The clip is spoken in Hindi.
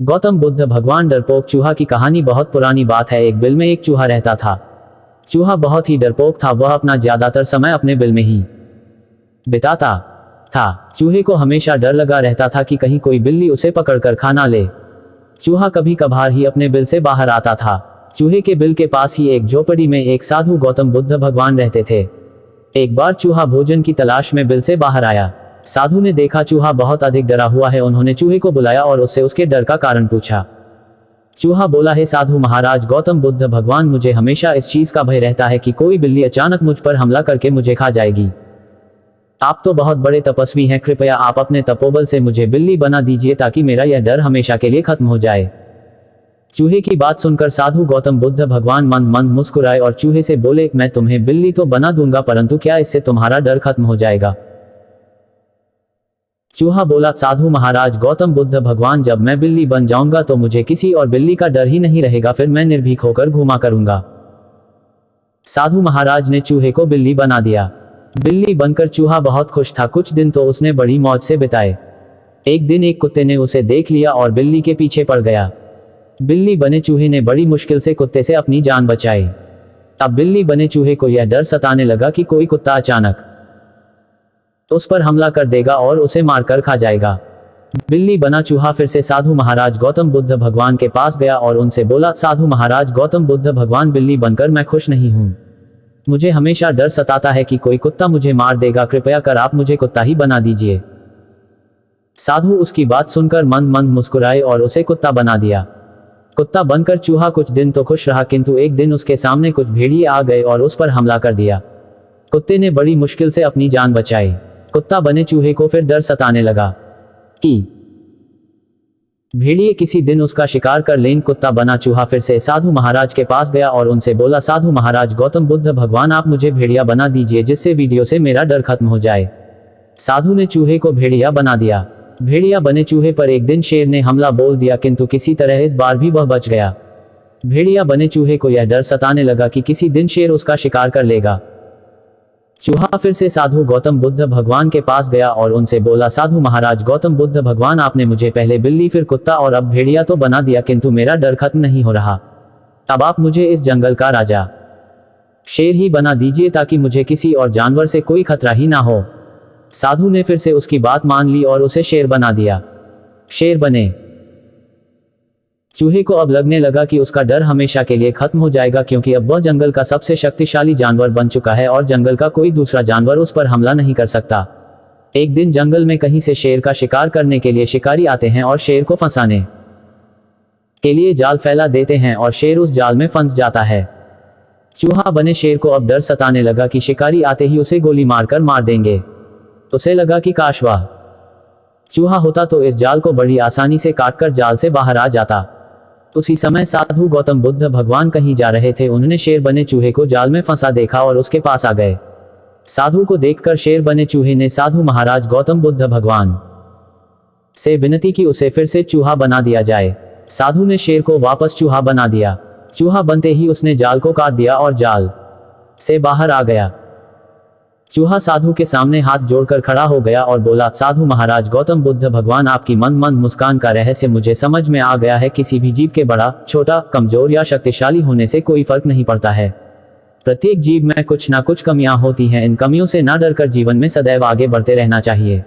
गौतम बुद्ध भगवान डरपोक चूहा की कहानी बहुत पुरानी बात है। एक बिल में एक चूहा रहता था। चूहा बहुत ही डरपोक था। वह अपना ज्यादातर समय अपने बिल में ही बिताता था। चूहे को हमेशा डर लगा रहता था कि कहीं कोई बिल्ली उसे पकड़कर खा ना ले। चूहा कभी कभार ही अपने बिल से बाहर आता था। चूहे के बिल के पास ही एक झोपड़ी में एक साधु गौतम बुद्ध भगवान रहते थे। एक बार चूहा भोजन की तलाश में बिल से बाहर आया। साधु ने देखा चूहा बहुत अधिक डरा हुआ है। उन्होंने चूहे को बुलाया और उससे उसके डर का कारण पूछा। चूहा बोला, हे साधु महाराज गौतम बुद्ध भगवान, मुझे हमेशा इस चीज का भय रहता है कि कोई बिल्ली अचानक मुझ पर हमला करके मुझे खा जाएगी। आप तो बहुत बड़े तपस्वी हैं, कृपया आप अपने तपोबल से मुझे बिल्ली बना दीजिए ताकि मेरा यह डर हमेशा के लिए खत्म हो जाए। चूहे की बात सुनकर साधु गौतम बुद्ध भगवान मंद मंद मुस्कुराए और चूहे से बोले, मैं तुम्हें बिल्ली तो बना दूंगा, परंतु क्या इससे तुम्हारा डर खत्म हो जाएगा? चूहा बोला, साधु महाराज गौतम बुद्ध भगवान, जब मैं बिल्ली बन जाऊंगा तो मुझे किसी और बिल्ली का डर ही नहीं रहेगा। फिर मैं निर्भीक होकर घूमा करूंगा। साधु महाराज ने चूहे को बिल्ली बना दिया। बिल्ली बनकर चूहा बहुत खुश था। कुछ दिन तो उसने बड़ी मौज से बिताए। एक दिन एक कुत्ते ने उसे देख लिया और बिल्ली के पीछे पड़ गया। बिल्ली बने चूहे ने बड़ी मुश्किल से कुत्ते से अपनी जान बचाई। अब बिल्ली बने चूहे को यह डर सताने लगा कि कोई कुत्ता अचानक उस पर हमला कर देगा और उसे मारकर खा जाएगा। बिल्ली बना चूहा फिर से साधु महाराज गौतम बुद्ध भगवान के पास गया और उनसे बोला, साधु महाराज गौतम बुद्ध भगवान, बिल्ली बनकर मैं खुश नहीं हूं। मुझे हमेशा डर सताता है कि कोई कुत्ता मुझे मार देगा। कृपया कर आप मुझे कुत्ता ही बना दीजिए। साधु उसकी बात सुनकर मंद मंद मुस्कुराए और उसे कुत्ता बना दिया। कुत्ता बनकर चूहा कुछ दिन तो खुश रहा, किंतु एक दिन उसके सामने कुछ भेड़िए आ गए और उस पर हमला कर दिया। कुत्ते ने बड़ी मुश्किल से अपनी जान बचाई। कुत्ता बने चूहे को फिर डर सताने लगा कि भेड़िए किसी दिन उसका शिकार कर लें। कुत्ता बना चूहा फिर से साधु महाराज के पास गया और उनसे बोला, साधु महाराज गौतम बुद्ध भगवान, आप मुझे भेड़िया बना दीजिए जिससे वीडियो से मेरा डर खत्म हो जाए। साधु ने चूहे को भेड़िया बना दिया। भेड़िया बने चूहे पर एक दिन शेर ने हमला बोल दिया, किंतु किसी तरह इस बार भी वह बच गया। भेड़िया बने चूहे को यह डर सताने लगा कि किसी दिन शेर उसका शिकार कर लेगा। चूहा फिर से साधु गौतम बुद्ध भगवान के पास गया और उनसे बोला, साधु महाराज गौतम बुद्ध भगवान, आपने मुझे पहले बिल्ली फिर कुत्ता और अब भेड़िया तो बना दिया, किंतु मेरा डर खत्म नहीं हो रहा। अब आप मुझे इस जंगल का राजा शेर ही बना दीजिए ताकि मुझे किसी और जानवर से कोई खतरा ही ना हो। साधु ने फिर से उसकी बात मान ली और उसे शेर बना दिया। शेर बने चूहे को अब लगने लगा कि उसका डर हमेशा के लिए खत्म हो जाएगा, क्योंकि अब वह जंगल का सबसे शक्तिशाली जानवर बन चुका है और जंगल का कोई दूसरा जानवर उस पर हमला नहीं कर सकता। एक दिन जंगल में कहीं से शेर का शिकार करने के लिए शिकारी आते हैं और शेर को फंसाने के लिए जाल फैला देते हैं और शेर उस जाल में फंस जाता है। चूहा बने शेर को अब डर सताने लगा कि शिकारी आते ही उसे गोली मारकर मार देंगे। उसे लगा कि काश वह चूहा होता तो इस जाल को बड़ी आसानी से काटकर जाल से बाहर आ जाता। उसी समय साधु गौतम बुद्ध भगवान कहीं जा रहे थे। उन्होंने शेर बने चूहे को जाल में फंसा देखा और उसके पास आ गए। साधु को देखकर शेर बने चूहे ने साधु महाराज गौतम बुद्ध भगवान से विनती की उसे फिर से चूहा बना दिया जाए। साधु ने शेर को वापस चूहा बना दिया। चूहा बनते ही उसने जाल को काट दिया और जाल से बाहर आ गया। चूहा साधु के सामने हाथ जोड़कर खड़ा हो गया और बोला, साधु महाराज गौतम बुद्ध भगवान, आपकी मंद मंद मुस्कान का रहस्य मुझे समझ में आ गया है। किसी भी जीव के बड़ा छोटा कमजोर या शक्तिशाली होने से कोई फर्क नहीं पड़ता है। प्रत्येक जीव में कुछ ना कुछ कमियां होती हैं। इन कमियों से ना डरकर जीवन में सदैव आगे बढ़ते रहना चाहिए।